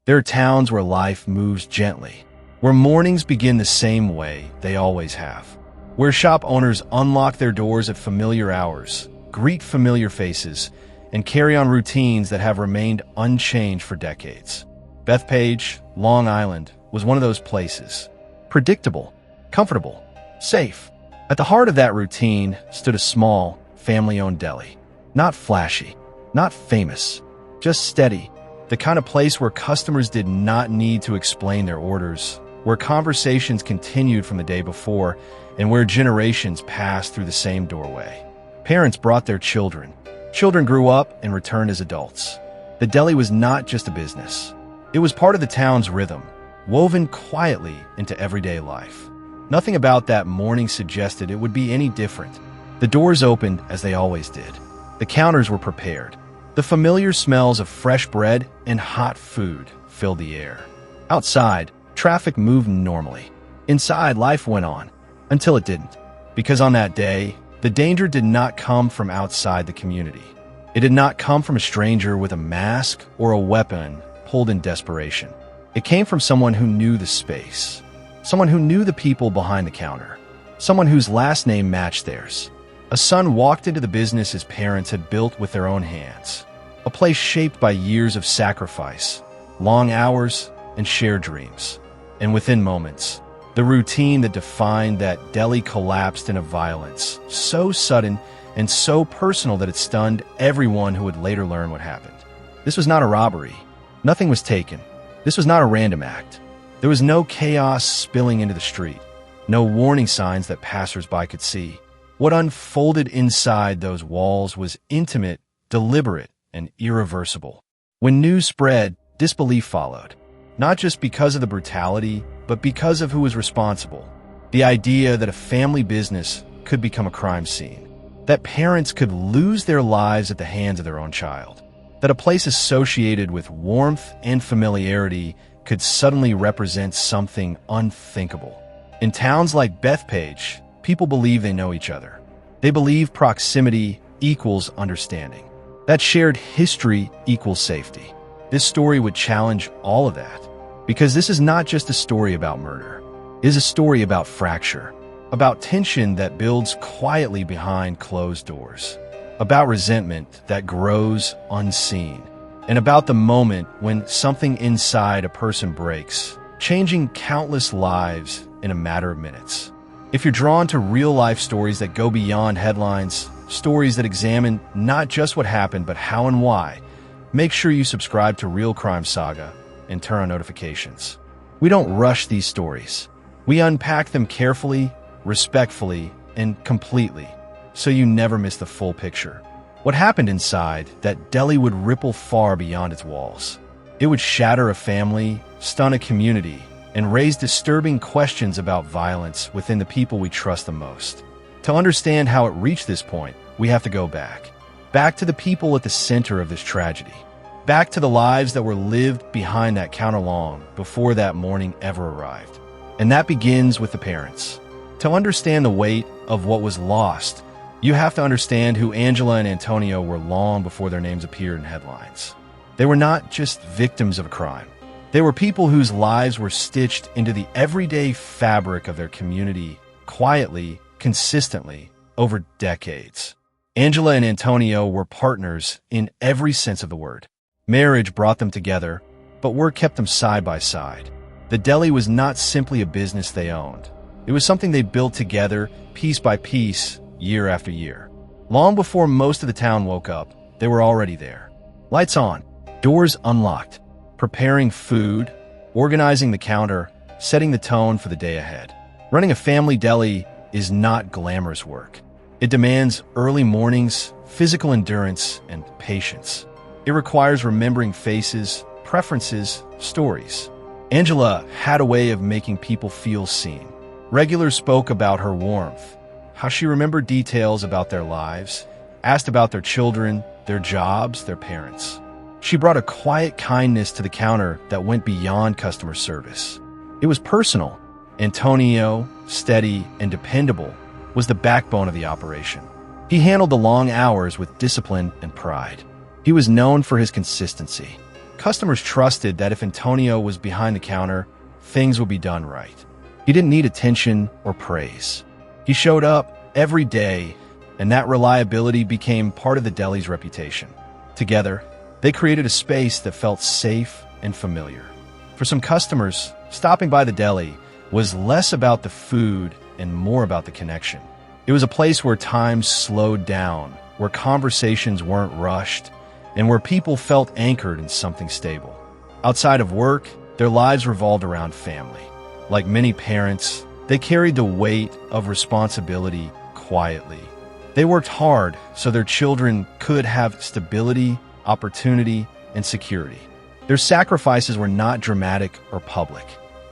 There are towns where life moves gently, where mornings begin the same way they always have, where shop owners unlock their doors at familiar hours, greet familiar faces, and carry on routines that have remained unchanged for decades. Bethpage, Long Island, was one of those places. Predictable, comfortable, safe. At the heart of that routine stood a small, family-owned deli. Not flashy, not famous, just steady. The kind of place where customers did not need to explain their orders, where conversations continued from the day before, and where generations passed through the same doorway. Parents brought their children. Children grew up and returned as adults. The deli was not just a business. It was part of the town's rhythm, woven quietly into everyday life. Nothing about that morning suggested it would be any different. The doors opened as they always did. The counters were prepared. The familiar smells of fresh bread and hot food filled the air. Outside, traffic moved normally. Inside, life went on, until it didn't. Because on that day, the danger did not come from outside the community. It did not come from a stranger with a mask or a weapon pulled in desperation. It came from someone who knew the space, someone who knew the people behind the counter, someone whose last name matched theirs. A son walked into the business his parents had built with their own hands, a place shaped by years of sacrifice, long hours, and shared dreams. And within moments, the routine that defined that deli collapsed into violence, so sudden and so personal that it stunned everyone who would later learn what happened. This was not a robbery. Nothing was taken. This was not a random act. There was no chaos spilling into the street, no warning signs that passersby could see. What unfolded inside those walls was intimate, deliberate, and irreversible. When news spread, disbelief followed, not just because of the brutality, but because of who was responsible. The idea that a family business could become a crime scene, that parents could lose their lives at the hands of their own child, that a place associated with warmth and familiarity could suddenly represent something unthinkable. In towns like Bethpage, people believe they know each other. They believe proximity equals understanding, that shared history equals safety. This story would challenge all of that, because this is not just a story about murder. It is a story about fracture, about tension that builds quietly behind closed doors, about resentment that grows unseen, and about the moment when something inside a person breaks, changing countless lives in a matter of minutes. If you're drawn to real-life stories that go beyond headlines, stories that examine not just what happened, but how and why, make sure you subscribe to Real Crime Saga and turn on notifications. We don't rush these stories. We unpack them carefully, respectfully, and completely, so you never miss the full picture. What happened inside that deli would ripple far beyond its walls. It would shatter a family, stun a community, and raise disturbing questions about violence within the people we trust the most. To understand how it reached this point, we have to go back. Back to the people at the center of this tragedy. Back to the lives that were lived behind that counter long before that morning ever arrived. And that begins with the parents. To understand the weight of what was lost, you have to understand who Angela and Antonio were long before their names appeared in headlines. They were not just victims of a crime. They were people whose lives were stitched into the everyday fabric of their community, quietly, consistently, over decades. Angela and Antonio were partners in every sense of the word. Marriage brought them together, but work kept them side by side. The deli was not simply a business they owned. It was something they built together, piece by piece, year after year. Long before most of the town woke up, they were already there. Lights on, doors unlocked, preparing food, organizing the counter, setting the tone for the day ahead. Running a family deli is not glamorous work. It demands early mornings, physical endurance, and patience. It requires remembering faces, preferences, stories. Angela had a way of making people feel seen. Regulars spoke about her warmth, how she remembered details about their lives, asked about their children, their jobs, their parents. She brought a quiet kindness to the counter that went beyond customer service. It was personal. Antonio, steady and dependable, was the backbone of the operation. He handled the long hours with discipline and pride. He was known for his consistency. Customers trusted that if Antonio was behind the counter, things would be done right. He didn't need attention or praise. He showed up every day, and that reliability became part of the deli's reputation. Together, they created a space that felt safe and familiar. For some customers, stopping by the deli was less about the food and more about the connection. It was a place where time slowed down, where conversations weren't rushed, and where people felt anchored in something stable. Outside of work, their lives revolved around family. Like many parents, they carried the weight of responsibility quietly. They worked hard so their children could have stability, opportunity, and security. Their sacrifices were not dramatic or public.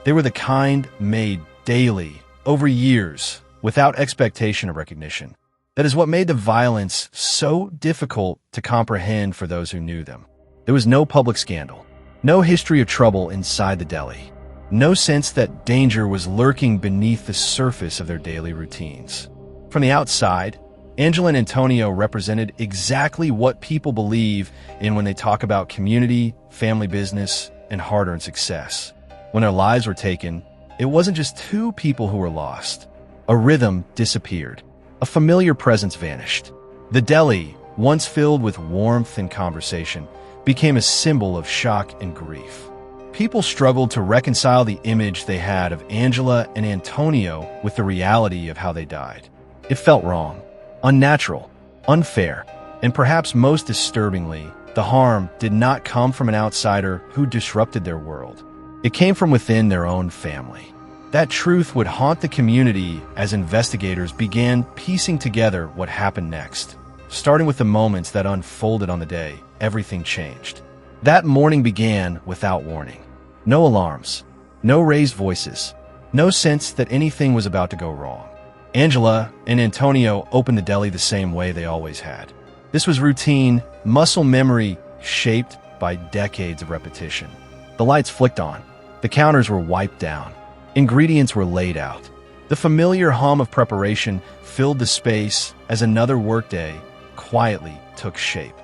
They were the kind made daily, over years, without expectation of recognition. That is what made the violence so difficult to comprehend for those who knew them. There was no public scandal, no history of trouble inside the deli, no sense that danger was lurking beneath the surface of their daily routines. From the outside, Angela and Antonio represented exactly what people believe in when they talk about community, family business, and hard-earned success. When their lives were taken, it wasn't just two people who were lost. A rhythm disappeared. A familiar presence vanished. The deli, once filled with warmth and conversation, became a symbol of shock and grief. People struggled to reconcile the image they had of Angela and Antonio with the reality of how they died. It felt wrong, unnatural, unfair, and perhaps most disturbingly, the harm did not come from an outsider who disrupted their world. It came from within their own family. That truth would haunt the community as investigators began piecing together what happened next. Starting with the moments that unfolded on the day, everything changed. That morning began without warning. No alarms, no raised voices, no sense that anything was about to go wrong. Angela and Antonio opened the deli the same way they always had. This was routine, muscle memory shaped by decades of repetition. The lights flicked on. The counters were wiped down. Ingredients were laid out. The familiar hum of preparation filled the space as another workday quietly took shape.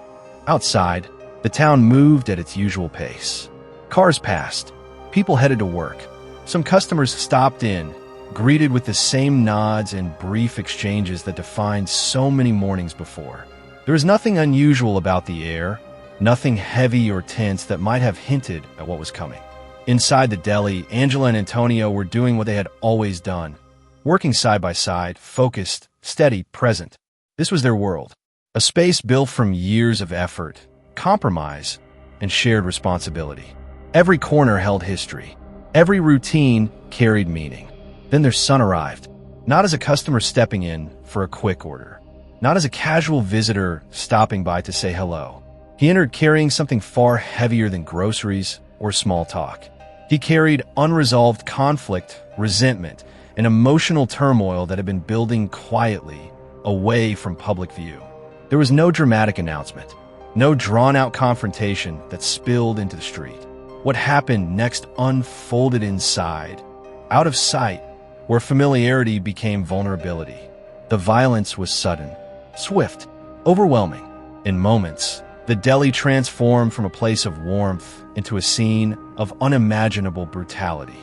Outside, the town moved at its usual pace. Cars passed. People headed to work. Some customers stopped in, greeted with the same nods and brief exchanges that defined so many mornings before. There was nothing unusual about the air, nothing heavy or tense that might have hinted at what was coming. Inside the deli, Angela and Antonio were doing what they had always done, working side by side, focused, steady, present. This was their world, a space built from years of effort, compromise, and shared responsibility. Every corner held history. Every routine carried meaning. Then their son arrived, not as a customer stepping in for a quick order, not as a casual visitor stopping by to say hello. He entered carrying something far heavier than groceries or small talk. He carried unresolved conflict, resentment, and emotional turmoil that had been building quietly, away from public view. There was no dramatic announcement, no drawn-out confrontation that spilled into the street. What happened next unfolded inside, out of sight, where familiarity became vulnerability. The violence was sudden, swift, overwhelming. In moments, the deli transformed from a place of warmth into a scene of unimaginable brutality.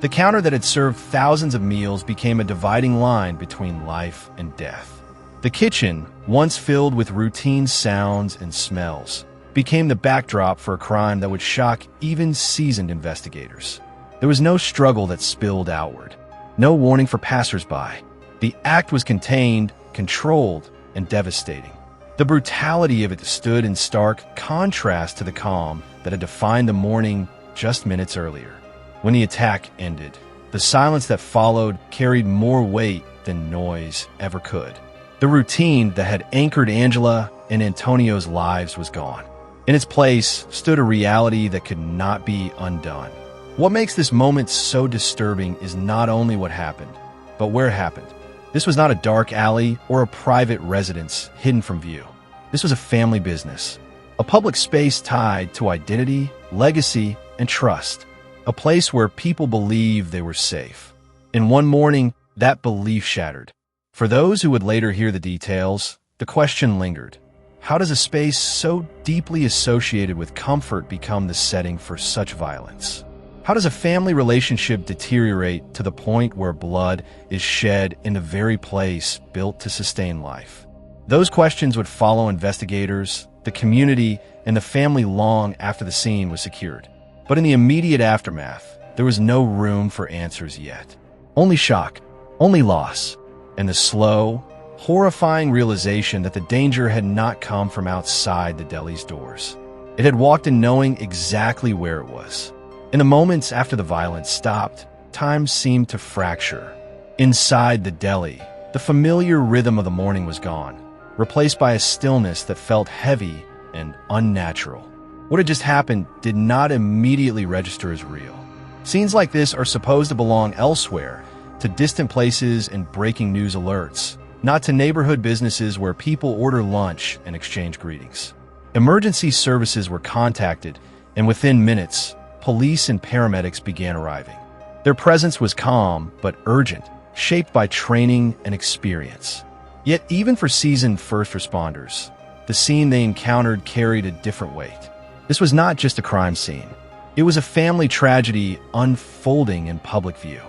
The counter that had served thousands of meals became a dividing line between life and death. The kitchen, once filled with routine sounds and smells, became the backdrop for a crime that would shock even seasoned investigators. There was no struggle that spilled outward, no warning for passersby. The act was contained, controlled, and devastating. The brutality of it stood in stark contrast to the calm that had defined the morning just minutes earlier. When the attack ended, the silence that followed carried more weight than noise ever could. The routine that had anchored Angela and Antonio's lives was gone. In its place stood a reality that could not be undone. What makes this moment so disturbing is not only what happened, but where it happened. This was not a dark alley or a private residence hidden from view. This was a family business, a public space tied to identity, legacy, and trust, a place where people believed they were safe. In one morning, that belief shattered. For those who would later hear the details, the question lingered. How does a space so deeply associated with comfort become the setting for such violence? How does a family relationship deteriorate to the point where blood is shed in the very place built to sustain life? Those questions would follow investigators, the community, and the family long after the scene was secured. But in the immediate aftermath, there was no room for answers yet. Only shock, only loss, and the slow, horrifying realization that the danger had not come from outside the deli's doors. It had walked in knowing exactly where it was. In the moments after the violence stopped, time seemed to fracture. Inside the deli, the familiar rhythm of the morning was gone, replaced by a stillness that felt heavy and unnatural. What had just happened did not immediately register as real. Scenes like this are supposed to belong elsewhere, to distant places and breaking news alerts, not to neighborhood businesses where people order lunch and exchange greetings. Emergency services were contacted, and within minutes, police and paramedics began arriving. Their presence was calm but urgent, shaped by training and experience. Yet even for seasoned first responders, the scene they encountered carried a different weight. This was not just a crime scene. It was a family tragedy unfolding in public view.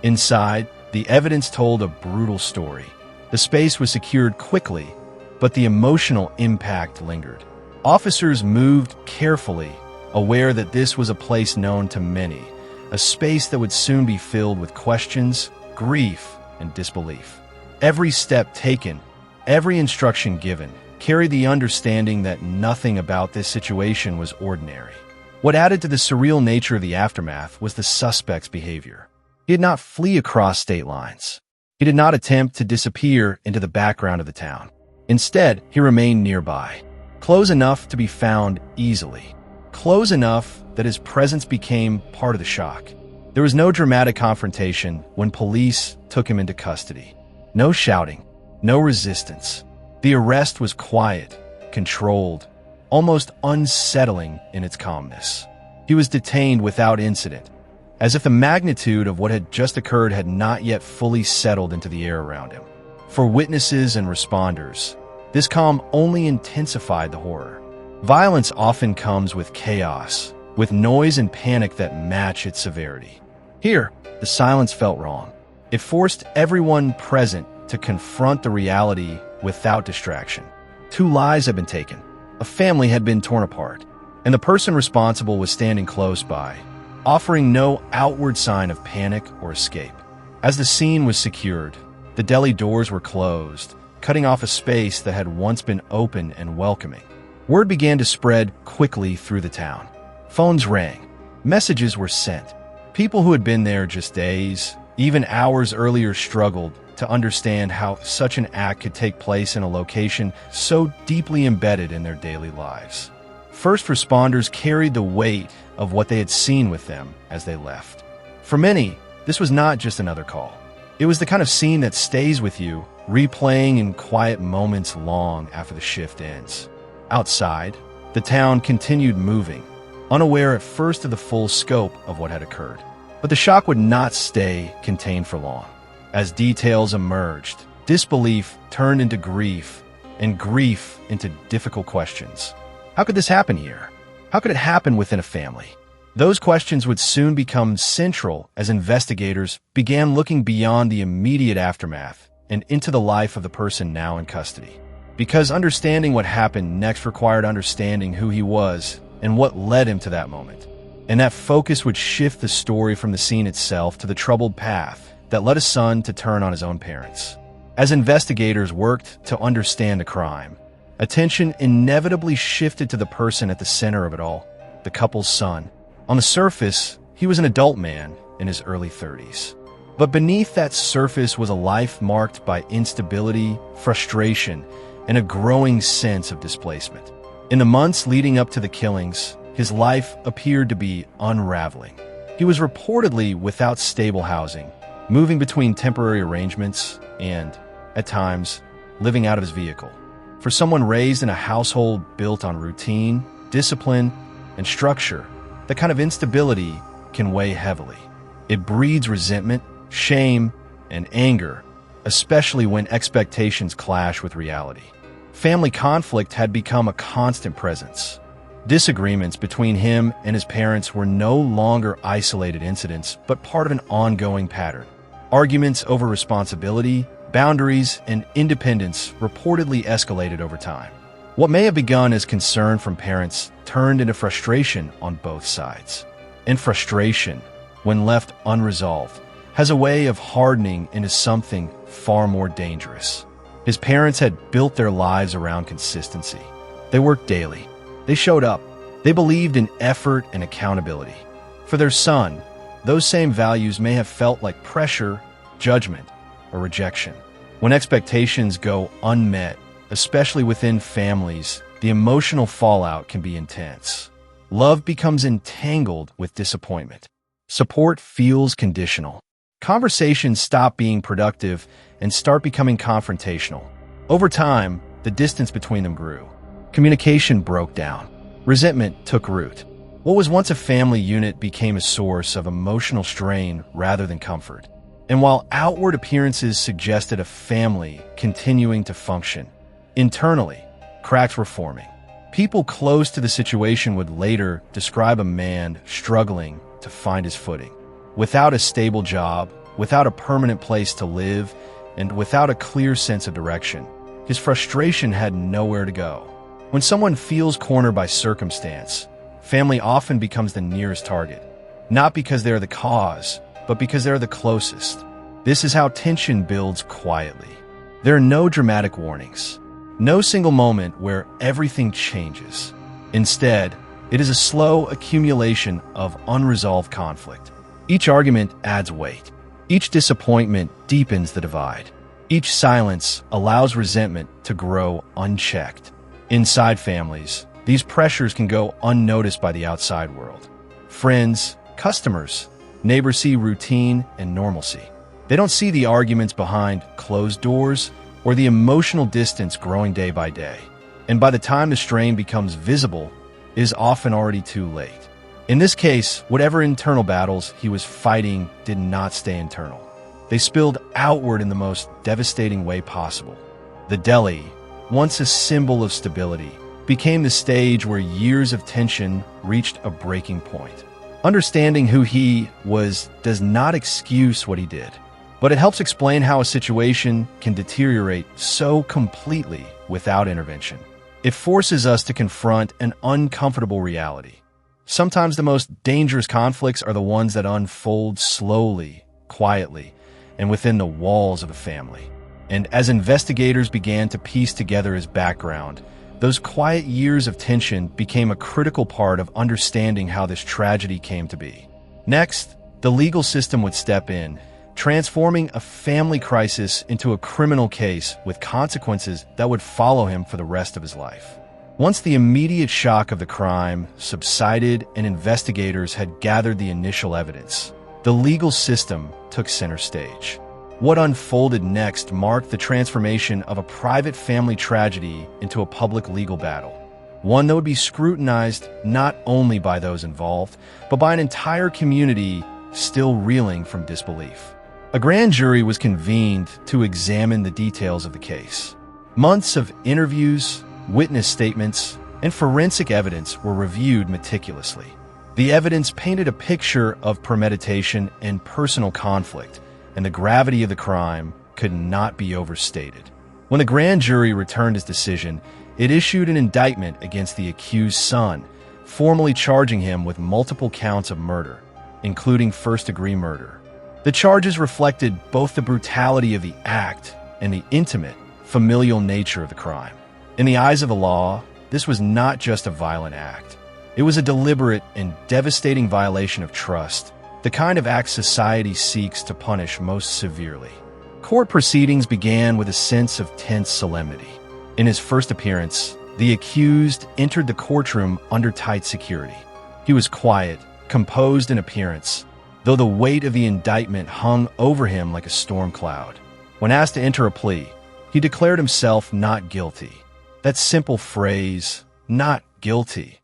Inside, the evidence told a brutal story. The space was secured quickly, but the emotional impact lingered. Officers moved carefully, aware that this was a place known to many, a space that would soon be filled with questions, grief, and disbelief. Every step taken, every instruction given, carried the understanding that nothing about this situation was ordinary. What added to the surreal nature of the aftermath was the suspect's behavior. He did not flee across state lines. He did not attempt to disappear into the background of the town. Instead, he remained nearby, close enough to be found easily, close enough that his presence became part of the shock. There was no dramatic confrontation when police took him into custody. No shouting, no resistance. The arrest was quiet, controlled, almost unsettling in its calmness. He was detained without incident, as if the magnitude of what had just occurred had not yet fully settled into the air around him. For witnesses and responders, this calm only intensified the horror. Violence often comes with chaos, with noise and panic that match its severity. Here, the silence felt wrong. It forced everyone present to confront the reality without distraction. 2 lives had been taken. A family had been torn apart, and the person responsible was standing close by, offering no outward sign of panic or escape. As the scene was secured, the deli doors were closed, cutting off a space that had once been open and welcoming. Word began to spread quickly through the town. Phones rang. Messages were sent. People who had been there just days, even hours earlier, struggled to understand how such an act could take place in a location so deeply embedded in their daily lives. First responders carried the weight of what they had seen with them as they left. For many, this was not just another call. It was the kind of scene that stays with you, replaying in quiet moments long after the shift ends. Outside, the town continued moving, unaware at first of the full scope of what had occurred. But the shock would not stay contained for long. As details emerged, disbelief turned into grief, and grief into difficult questions. How could this happen here? How could it happen within a family? Those questions would soon become central as investigators began looking beyond the immediate aftermath and into the life of the person now in custody. Because understanding what happened next required understanding who he was and what led him to that moment. And that focus would shift the story from the scene itself to the troubled path that led a son to turn on his own parents. As investigators worked to understand the crime, attention inevitably shifted to the person at the center of it all, the couple's son. On the surface, he was an adult man in his early 30s. But beneath that surface was a life marked by instability, frustration, and a growing sense of displacement. In the months leading up to the killings, his life appeared to be unraveling. He was reportedly without stable housing, moving between temporary arrangements and, at times, living out of his vehicle. For someone raised in a household built on routine, discipline, and structure, that kind of instability can weigh heavily. It breeds resentment, shame, and anger, especially when expectations clash with reality. Family conflict had become a constant presence. Disagreements between him and his parents were no longer isolated incidents, but part of an ongoing pattern. Arguments over responsibility, boundaries, and independence reportedly escalated over time. What may have begun as concern from parents turned into frustration on both sides. And frustration, when left unresolved, has a way of hardening into something far more dangerous. His parents had built their lives around consistency. They worked daily. They showed up. They believed in effort and accountability. For their son, those same values may have felt like pressure, judgment, or rejection. When expectations go unmet, especially within families, the emotional fallout can be intense. Love becomes entangled with disappointment. Support feels conditional. Conversations stop being productive and start becoming confrontational. Over time, the distance between them grew. Communication broke down. Resentment took root. What was once a family unit became a source of emotional strain rather than comfort. And while outward appearances suggested a family continuing to function, internally, cracks were forming. People close to the situation would later describe a man struggling to find his footing. Without a stable job, without a permanent place to live, and without a clear sense of direction, his frustration had nowhere to go. When someone feels cornered by circumstance, family often becomes the nearest target, not because they're the cause, but because they're the closest. This is how tension builds quietly. There are no dramatic warnings, no single moment where everything changes. Instead, it is a slow accumulation of unresolved conflict. Each argument adds weight. Each disappointment deepens the divide. Each silence allows resentment to grow unchecked. Inside families, these pressures can go unnoticed by the outside world. Friends, customers, neighbors see routine and normalcy. They don't see the arguments behind closed doors or the emotional distance growing day by day. And by the time the strain becomes visible, it is often already too late. In this case, whatever internal battles he was fighting did not stay internal. They spilled outward in the most devastating way possible. The deli, once a symbol of stability, became the stage where years of tension reached a breaking point. Understanding who he was does not excuse what he did, but it helps explain how a situation can deteriorate so completely without intervention. It forces us to confront an uncomfortable reality. Sometimes the most dangerous conflicts are the ones that unfold slowly, quietly, and within the walls of a family. And as investigators began to piece together his background, those quiet years of tension became a critical part of understanding how this tragedy came to be. Next, the legal system would step in, transforming a family crisis into a criminal case with consequences that would follow him for the rest of his life. Once the immediate shock of the crime subsided and investigators had gathered the initial evidence, the legal system took center stage. What unfolded next marked the transformation of a private family tragedy into a public legal battle, one that would be scrutinized not only by those involved, but by an entire community still reeling from disbelief. A grand jury was convened to examine the details of the case. Months of interviews, witness statements, and forensic evidence were reviewed meticulously. The evidence painted a picture of premeditation and personal conflict, and the gravity of the crime could not be overstated. When the grand jury returned its decision, it issued an indictment against the accused son, formally charging him with multiple counts of murder, including first-degree murder. The charges reflected both the brutality of the act and the intimate, familial nature of the crime. In the eyes of the law, this was not just a violent act. It was a deliberate and devastating violation of trust, the kind of act society seeks to punish most severely. Court proceedings began with a sense of tense solemnity. In his first appearance, the accused entered the courtroom under tight security. He was quiet, composed in appearance, though the weight of the indictment hung over him like a storm cloud. When asked to enter a plea, he declared himself not guilty. That simple phrase, "not guilty,"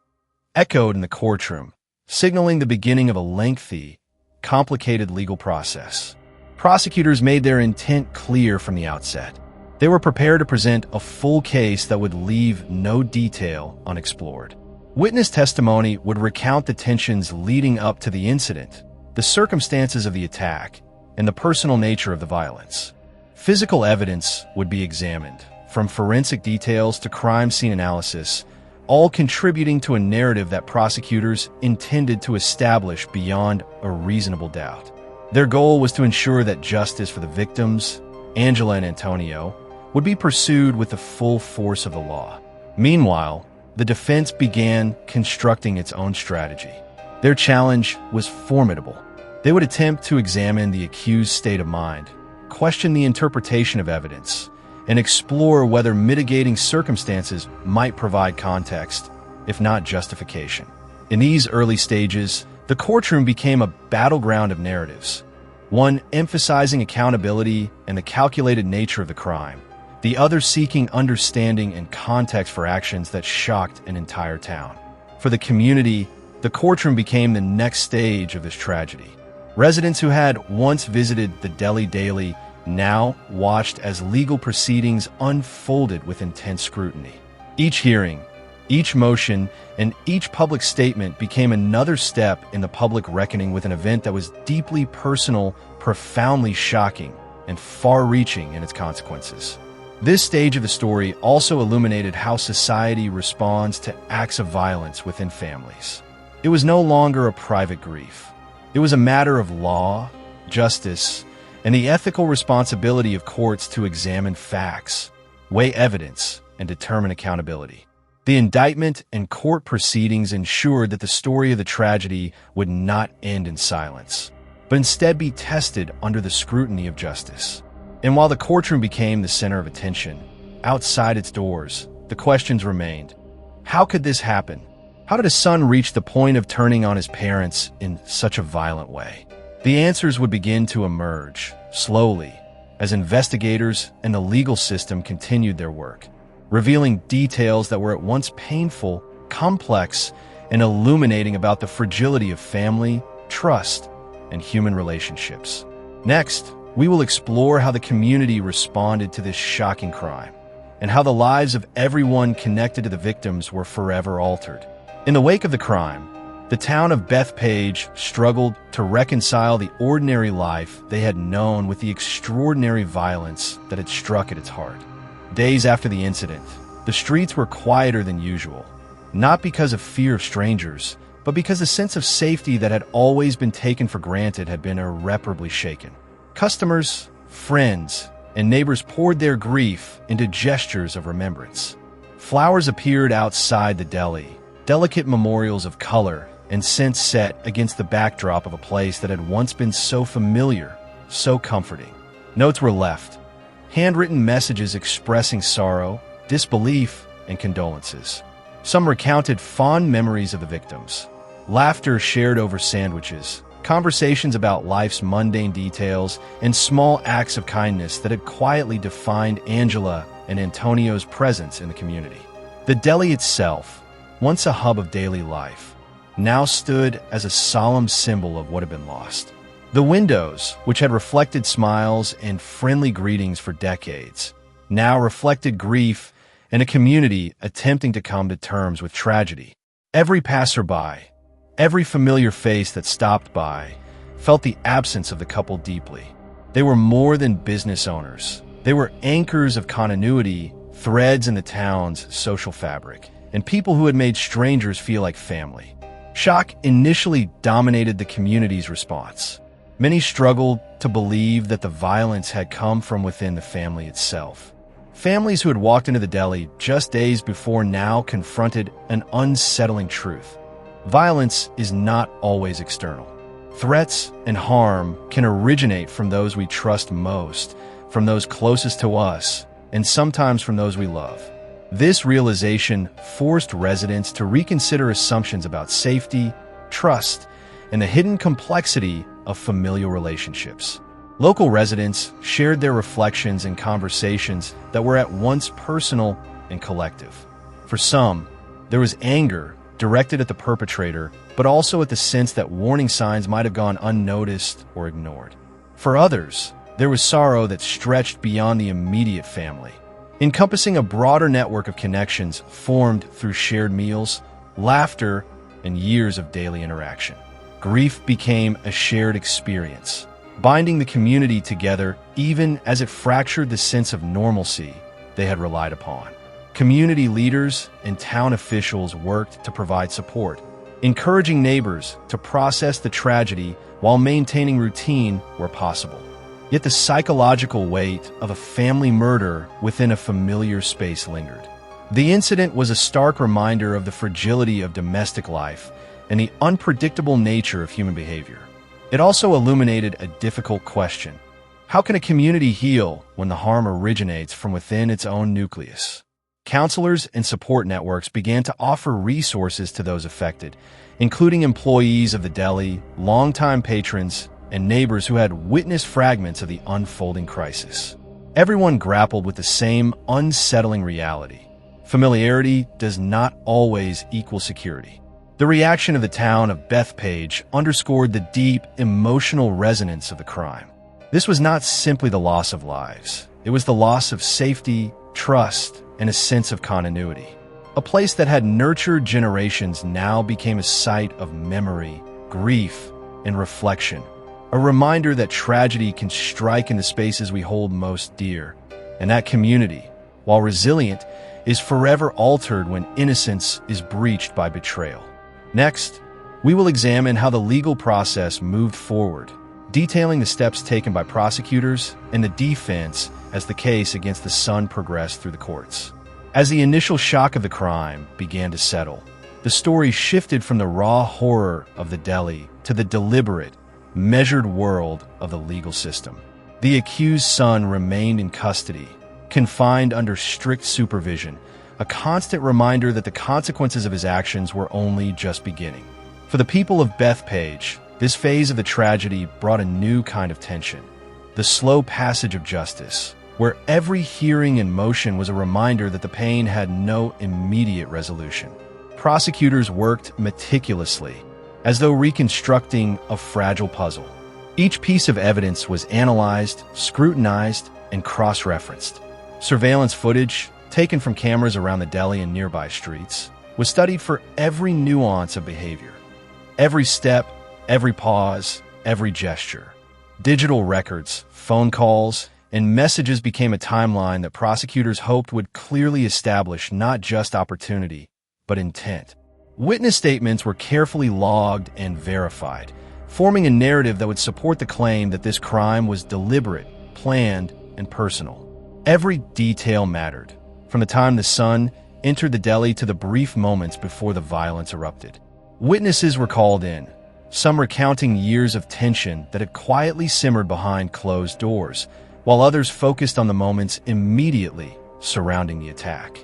echoed in the courtroom, signaling the beginning of a lengthy, complicated legal process. Prosecutors made their intent clear from the outset. They were prepared to present a full case that would leave no detail unexplored. Witness testimony would recount the tensions leading up to the incident, the circumstances of the attack, and the personal nature of the violence. Physical evidence would be examined, from forensic details to crime scene analysis, all contributing to a narrative that prosecutors intended to establish beyond a reasonable doubt. Their goal was to ensure that justice for the victims, Angela and Antonio, would be pursued with the full force of the law. Meanwhile, the defense began constructing its own strategy. Their challenge was formidable. They would attempt to examine the accused's state of mind, question the interpretation of evidence, and explore whether mitigating circumstances might provide context, if not justification. In these early stages, the courtroom became a battleground of narratives, one emphasizing accountability and the calculated nature of the crime, the other seeking understanding and context for actions that shocked an entire town. For the community, the courtroom became the next stage of this tragedy. Residents who had once visited the deli daily now watched as legal proceedings unfolded with intense scrutiny. Each hearing, each motion, and each public statement became another step in the public reckoning with an event that was deeply personal, profoundly shocking, and far-reaching in its consequences. This stage of the story also illuminated how society responds to acts of violence within families. It was no longer a private grief. It was a matter of law, justice, and the ethical responsibility of courts to examine facts, weigh evidence, and determine accountability. The indictment and court proceedings ensured that the story of the tragedy would not end in silence, but instead be tested under the scrutiny of justice. And while the courtroom became the center of attention, outside its doors, the questions remained. How could this happen? How did a son reach the point of turning on his parents in such a violent way? The answers would begin to emerge, slowly, as investigators and the legal system continued their work, revealing details that were at once painful, complex, and illuminating about the fragility of family, trust, and human relationships. Next, we will explore how the community responded to this shocking crime, and how the lives of everyone connected to the victims were forever altered. In the wake of the crime, the town of Bethpage struggled to reconcile the ordinary life they had known with the extraordinary violence that had struck at its heart. Days after the incident, the streets were quieter than usual, not because of fear of strangers, but because the sense of safety that had always been taken for granted had been irreparably shaken. Customers, friends, and neighbors poured their grief into gestures of remembrance. Flowers appeared outside the deli, delicate memorials of color and scent set against the backdrop of a place that had once been so familiar, so comforting. Notes were left, handwritten messages expressing sorrow, disbelief, and condolences. Some recounted fond memories of the victims, laughter shared over sandwiches, conversations about life's mundane details, and small acts of kindness that had quietly defined Angela and Antonio's presence in the community. The deli itself, once a hub of daily life, now stood as a solemn symbol of what had been lost. The windows, which had reflected smiles and friendly greetings for decades, now reflected grief and a community attempting to come to terms with tragedy. Every passerby, every familiar face that stopped by, felt the absence of the couple deeply. They were more than business owners. They were anchors of continuity, threads in the town's social fabric, and people who had made strangers feel like family. Shock initially dominated the community's response. Many struggled to believe that the violence had come from within the family itself. Families who had walked into the deli just days before now confronted an unsettling truth. Violence is not always external. Threats and harm can originate from those we trust most, from those closest to us, and sometimes from those we love. This realization forced residents to reconsider assumptions about safety, trust, and the hidden complexity of familial relationships. Local residents shared their reflections and conversations that were at once personal and collective. For some, there was anger directed at the perpetrator, but also at the sense that warning signs might have gone unnoticed or ignored. For others, There was sorrow that stretched beyond the immediate family, encompassing a broader network of connections formed through shared meals, laughter, and years of daily interaction. Grief became a shared experience, binding the community together even as it fractured the sense of normalcy they had relied upon. Community leaders and town officials worked to provide support, encouraging neighbors to process the tragedy while maintaining routine where possible. Yet the psychological weight of a family murder within a familiar space lingered. The incident was a stark reminder of the fragility of domestic life and the unpredictable nature of human behavior. It also illuminated a difficult question. How can a community heal when the harm originates from within its own nucleus? Counselors and support networks began to offer resources to those affected, including employees of the deli, longtime patrons, and neighbors who had witnessed fragments of the unfolding crisis. Everyone grappled with the same unsettling reality. Familiarity does not always equal security. The reaction of the town of Bethpage underscored the deep emotional resonance of the crime. This was not simply the loss of lives. It was the loss of safety, trust, and a sense of continuity. A place that had nurtured generations now became a site of memory, grief, and reflection. A reminder that tragedy can strike in the spaces we hold most dear, and that community, while resilient, is forever altered when innocence is breached by betrayal. Next, we will examine how the legal process moved forward, detailing the steps taken by prosecutors and the defense as the case against the son progressed through the courts. As the initial shock of the crime began to settle, the story shifted from the raw horror of the deli to the deliberate, measured world of the legal system. The accused son remained in custody, confined under strict supervision, a constant reminder that the consequences of his actions were only just beginning. For the people of Bethpage, this phase of the tragedy brought a new kind of tension, the slow passage of justice, where every hearing and motion was a reminder that the pain had no immediate resolution. Prosecutors worked meticulously, as though reconstructing a fragile puzzle. Each piece of evidence was analyzed, scrutinized, and cross-referenced. Surveillance footage, taken from cameras around the deli and nearby streets, was studied for every nuance of behavior. Every step, every pause, every gesture. Digital records, phone calls, and messages became a timeline that prosecutors hoped would clearly establish not just opportunity, but intent. Witness statements were carefully logged and verified, forming a narrative that would support the claim that this crime was deliberate, planned, and personal. Every detail mattered, from the time the son entered the deli to the brief moments before the violence erupted. Witnesses were called in, some recounting years of tension that had quietly simmered behind closed doors, while others focused on the moments immediately surrounding the attack.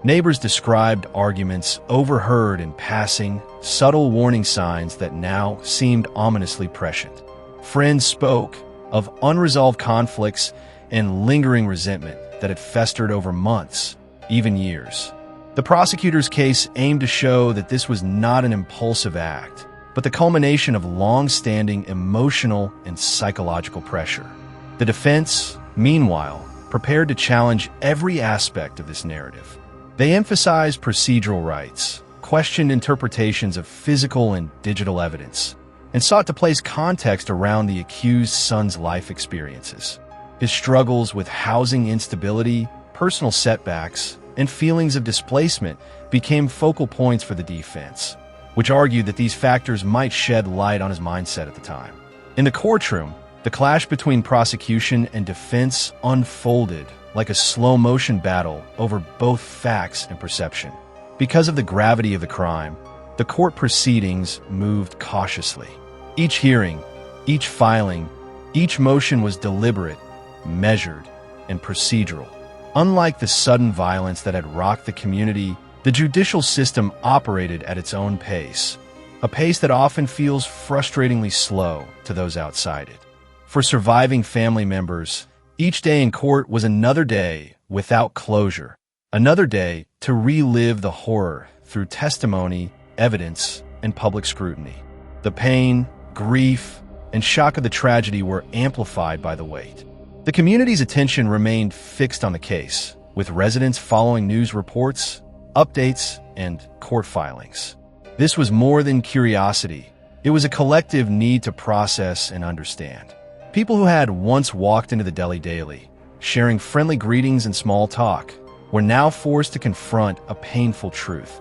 Neighbors described arguments overheard in passing, subtle warning signs that now seemed ominously prescient. Friends spoke of unresolved conflicts and lingering resentment that had festered over months, even years. The prosecutor's case aimed to show that this was not an impulsive act, but the culmination of long-standing emotional and psychological pressure. The defense, meanwhile, prepared to challenge every aspect of this narrative. They emphasized procedural rights, questioned interpretations of physical and digital evidence, and sought to place context around the accused son's life experiences. His struggles with housing instability, personal setbacks, and feelings of displacement became focal points for the defense, which argued that these factors might shed light on his mindset at the time. In the courtroom, the clash between prosecution and defense unfolded like a slow-motion battle over both facts and perception. Because of the gravity of the crime, the court proceedings moved cautiously. Each hearing, each filing, each motion was deliberate, measured, and procedural. Unlike the sudden violence that had rocked the community, the judicial system operated at its own pace, a pace that often feels frustratingly slow to those outside it. For surviving family members, each day in court was another day without closure, another day to relive the horror through testimony, evidence, and public scrutiny. The pain, grief, and shock of the tragedy were amplified by the weight. The community's attention remained fixed on the case, with residents following news reports, updates, and court filings. This was more than curiosity. It was a collective need to process and understand. People who had once walked into the deli daily, sharing friendly greetings and small talk, were now forced to confront a painful truth.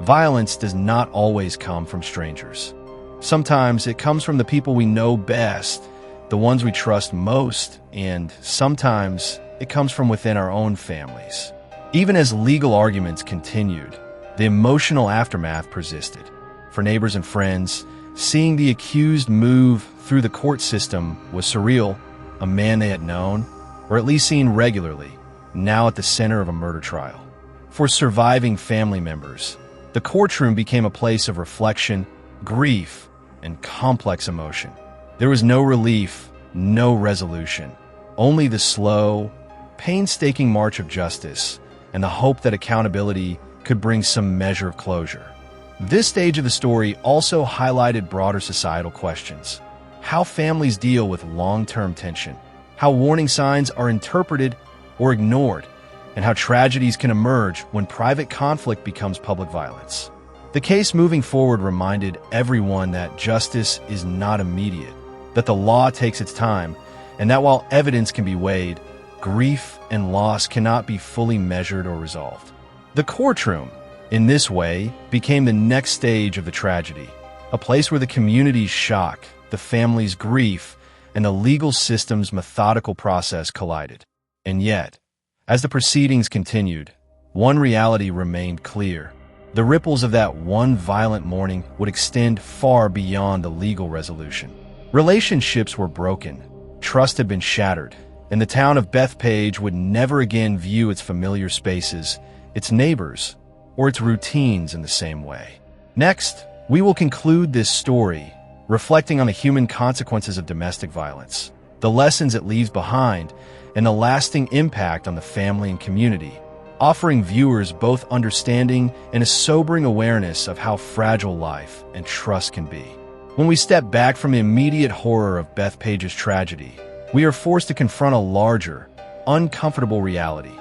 Violence does not always come from strangers. Sometimes it comes from the people we know best, the ones we trust most, and sometimes it comes from within our own families. Even as legal arguments continued, the emotional aftermath persisted. For neighbors and friends, seeing the accused move through the court system was surreal. A man they had known, or at least seen regularly, now at the center of a murder trial. For surviving family members, the courtroom became a place of reflection, grief, and complex emotion. There was no relief, no resolution, only the slow, painstaking march of justice and the hope that accountability could bring some measure of closure. This stage of the story also highlighted broader societal questions: how families deal with long-term tension, how warning signs are interpreted or ignored, and how tragedies can emerge when private conflict becomes public violence. The case moving forward reminded everyone that justice is not immediate, that the law takes its time, and that while evidence can be weighed, grief and loss cannot be fully measured or resolved. The courtroom, in this way, became the next stage of the tragedy, a place where the community's shock, the family's grief, and the legal system's methodical process collided. And yet, as the proceedings continued, one reality remained clear. The ripples of that one violent morning would extend far beyond the legal resolution. Relationships were broken, trust had been shattered, and the town of Bethpage would never again view its familiar spaces, its neighbors, or its routines in the same way. Next, we will conclude this story, reflecting on the human consequences of domestic violence, the lessons it leaves behind, and the lasting impact on the family and community, offering viewers both understanding and a sobering awareness of how fragile life and trust can be. When we step back from the immediate horror of Bethpage's tragedy, we are forced to confront a larger, uncomfortable reality.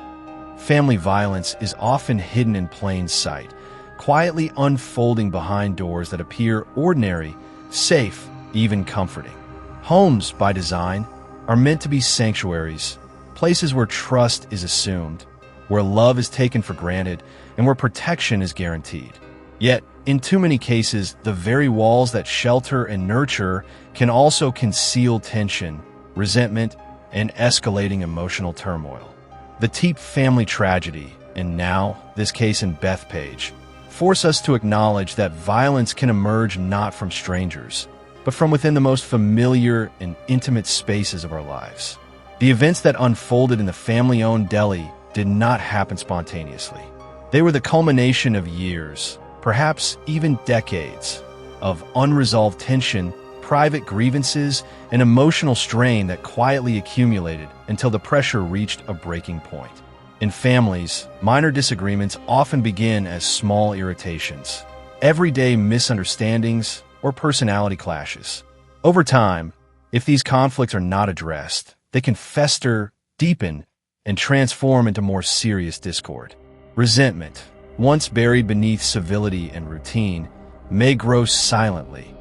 Family violence is often hidden in plain sight, quietly unfolding behind doors that appear ordinary, safe, even comforting. Homes, by design, are meant to be sanctuaries, places where trust is assumed, where love is taken for granted, and where protection is guaranteed. Yet, in too many cases, the very walls that shelter and nurture can also conceal tension, resentment, and escalating emotional turmoil. The Teep family tragedy, and now this case in Bethpage, force us to acknowledge that violence can emerge not from strangers, but from within the most familiar and intimate spaces of our lives. The events that unfolded in the family-owned deli did not happen spontaneously. They were the culmination of years, perhaps even decades, of unresolved tension, private grievances, and emotional strain that quietly accumulated until the pressure reached a breaking point. In families, minor disagreements often begin as small irritations, everyday misunderstandings, or personality clashes. Over time, if these conflicts are not addressed, they can fester, deepen, and transform into more serious discord. Resentment, once buried beneath civility and routine, may grow silently,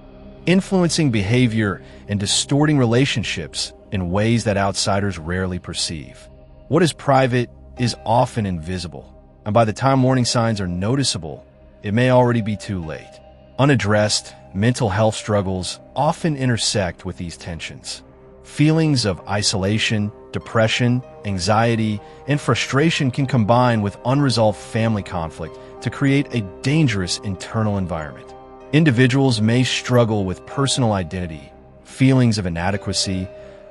influencing behavior and distorting relationships in ways that outsiders rarely perceive. What is private is often invisible, and by the time warning signs are noticeable, it may already be too late. Unaddressed, mental health struggles often intersect with these tensions. Feelings of isolation, depression, anxiety, and frustration can combine with unresolved family conflict to create a dangerous internal environment. Individuals may struggle with personal identity, feelings of inadequacy,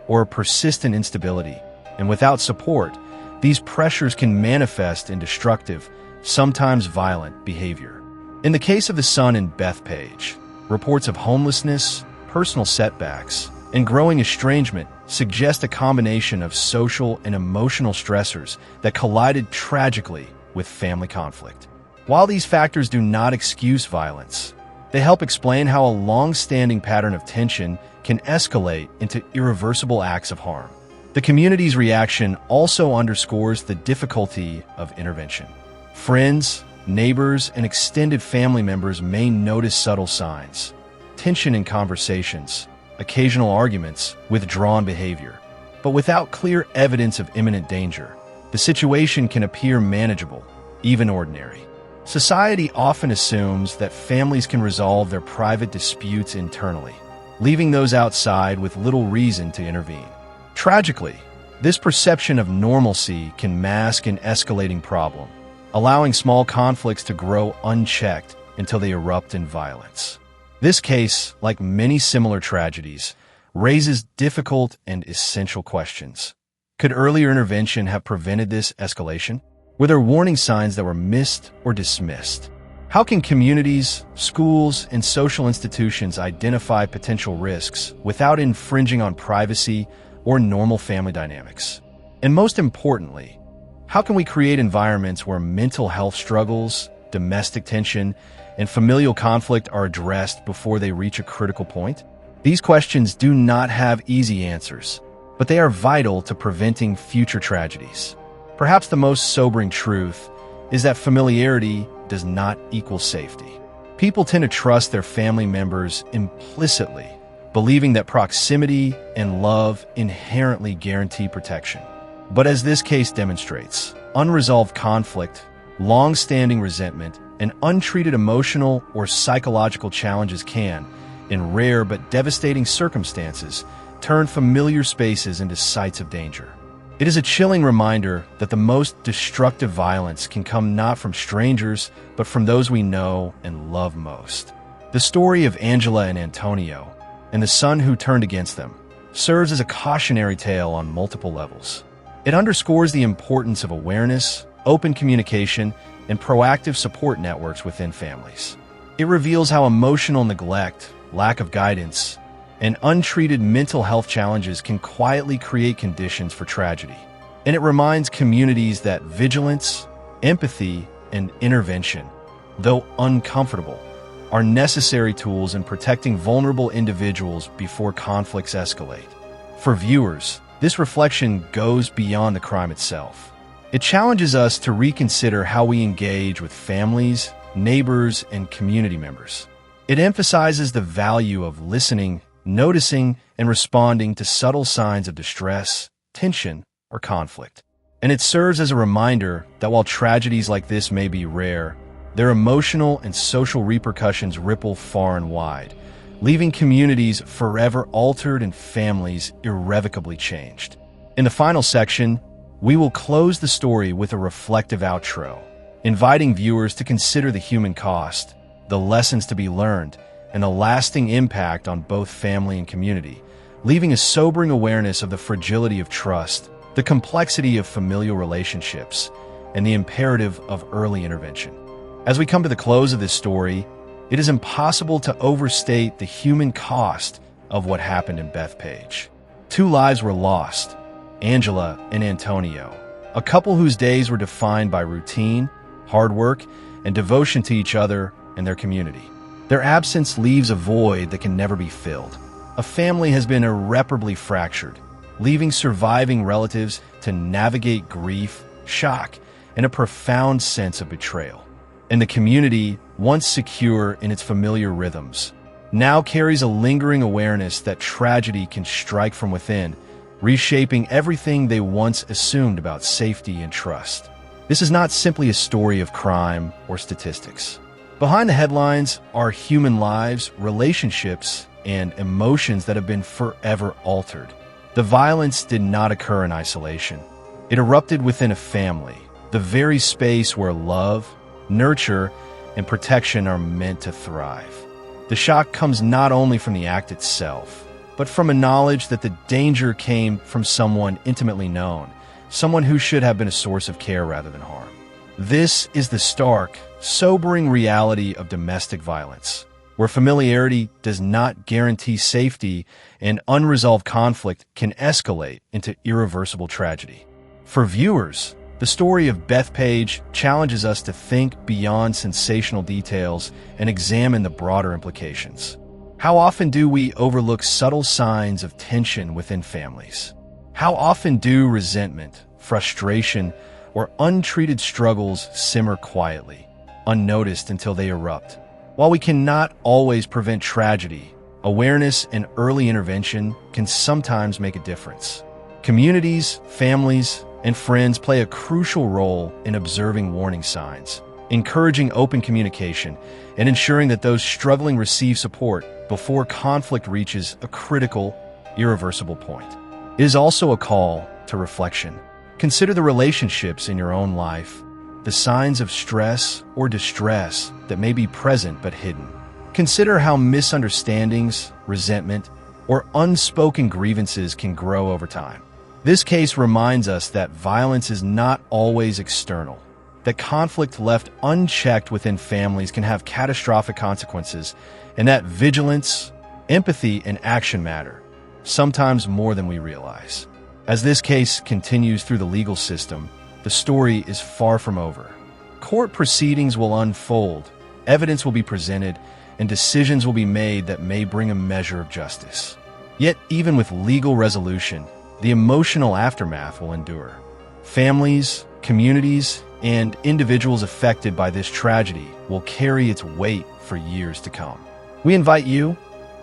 or persistent instability, and without support, these pressures can manifest in destructive, sometimes violent behavior. In the case of the son in Bethpage, reports of homelessness, personal setbacks, and growing estrangement suggest a combination of social and emotional stressors that collided tragically with family conflict. While these factors do not excuse violence, they help explain how a long-standing pattern of tension can escalate into irreversible acts of harm. The community's reaction also underscores the difficulty of intervention. Friends, neighbors, and extended family members may notice subtle signs: tension in conversations, occasional arguments, withdrawn behavior. But without clear evidence of imminent danger, the situation can appear manageable, even ordinary. Society often assumes that families can resolve their private disputes internally, leaving those outside with little reason to intervene. Tragically, this perception of normalcy can mask an escalating problem, allowing small conflicts to grow unchecked until they erupt in violence. This case, like many similar tragedies, raises difficult and essential questions. Could earlier intervention have prevented this escalation? Were there warning signs that were missed or dismissed? How can communities, schools, and social institutions identify potential risks without infringing on privacy or normal family dynamics? And most importantly, how can we create environments where mental health struggles, domestic tension, and familial conflict are addressed before they reach a critical point? These questions do not have easy answers, but they are vital to preventing future tragedies. Perhaps the most sobering truth is that familiarity does not equal safety. People tend to trust their family members implicitly, believing that proximity and love inherently guarantee protection. But as this case demonstrates, unresolved conflict, long-standing resentment, and untreated emotional or psychological challenges can, in rare but devastating circumstances, turn familiar spaces into sites of danger. It is a chilling reminder that the most destructive violence can come not from strangers, but from those we know and love most. The story of Angela and Antonio, and the son who turned against them, serves as a cautionary tale on multiple levels. It underscores the importance of awareness, open communication, and proactive support networks within families. It reveals how emotional neglect, lack of guidance, and untreated mental health challenges can quietly create conditions for tragedy. And it reminds communities that vigilance, empathy, and intervention, though uncomfortable, are necessary tools in protecting vulnerable individuals before conflicts escalate. For viewers, this reflection goes beyond the crime itself. It challenges us to reconsider how we engage with families, neighbors, and community members. It emphasizes the value of listening, noticing, and responding to subtle signs of distress, tension, or conflict. And it serves as a reminder that while tragedies like this may be rare, their emotional and social repercussions ripple far and wide, leaving communities forever altered and families irrevocably changed. In the final section, we will close the story with a reflective outro, inviting viewers to consider the human cost, the lessons to be learned, and the lasting impact on both family and community, leaving a sobering awareness of the fragility of trust, the complexity of familial relationships, and the imperative of early intervention. As we come to the close of this story, it is impossible to overstate the human cost of what happened in Bethpage. 2 lives were lost, Angela and Antonio, a couple whose days were defined by routine, hard work, and devotion to each other and their community. Their absence leaves a void that can never be filled. A family has been irreparably fractured, leaving surviving relatives to navigate grief, shock, and a profound sense of betrayal. And the community, once secure in its familiar rhythms, now carries a lingering awareness that tragedy can strike from within, reshaping everything they once assumed about safety and trust. This is not simply a story of crime or statistics. Behind the headlines are human lives, relationships, and emotions that have been forever altered. The violence did not occur in isolation. It erupted within a family, the very space where love, nurture, and protection are meant to thrive. The shock comes not only from the act itself, but from a knowledge that the danger came from someone intimately known, someone who should have been a source of care rather than harm. This is the stark, sobering reality of domestic violence, where familiarity does not guarantee safety and unresolved conflict can escalate into irreversible tragedy. For viewers, the story of Bethpage challenges us to think beyond sensational details and examine the broader implications. How often do we overlook subtle signs of tension within families? How often do resentment, frustration, or untreated struggles simmer quietly, unnoticed until they erupt? While we cannot always prevent tragedy, awareness and early intervention can sometimes make a difference. Communities, families, and friends play a crucial role in observing warning signs, encouraging open communication, and ensuring that those struggling receive support before conflict reaches a critical, irreversible point. It is also a call to reflection. Consider the relationships in your own life, the signs of stress or distress that may be present but hidden. Consider how misunderstandings, resentment, or unspoken grievances can grow over time. This case reminds us that violence is not always external, that conflict left unchecked within families can have catastrophic consequences, and that vigilance, empathy, and action matter, sometimes more than we realize. As this case continues through the legal system, the story is far from over. Court proceedings will unfold, evidence will be presented, and decisions will be made that may bring a measure of justice. Yet, even with legal resolution, the emotional aftermath will endure. Families, communities, and individuals affected by this tragedy will carry its weight for years to come. We invite you,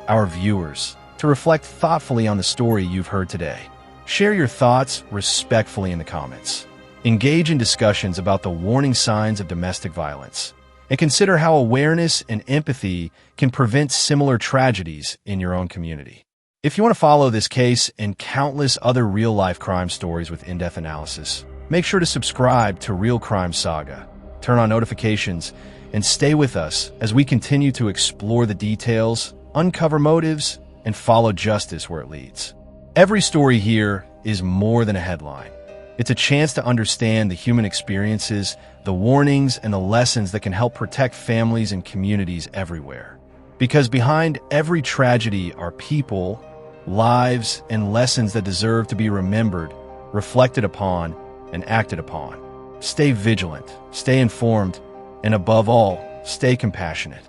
our viewers, to reflect thoughtfully on the story you've heard today. Share your thoughts respectfully in the comments. Engage in discussions about the warning signs of domestic violence, and consider how awareness and empathy can prevent similar tragedies in your own community. If you want to follow this case and countless other real-life crime stories with in-depth analysis, make sure to subscribe to Real Crime Saga, turn on notifications, and stay with us as we continue to explore the details, uncover motives, and follow justice where it leads. Every story here is more than a headline. It's a chance to understand the human experiences, the warnings, and the lessons that can help protect families and communities everywhere. Because behind every tragedy are people, lives, and lessons that deserve to be remembered, reflected upon, and acted upon. Stay vigilant, stay informed, and above all, stay compassionate.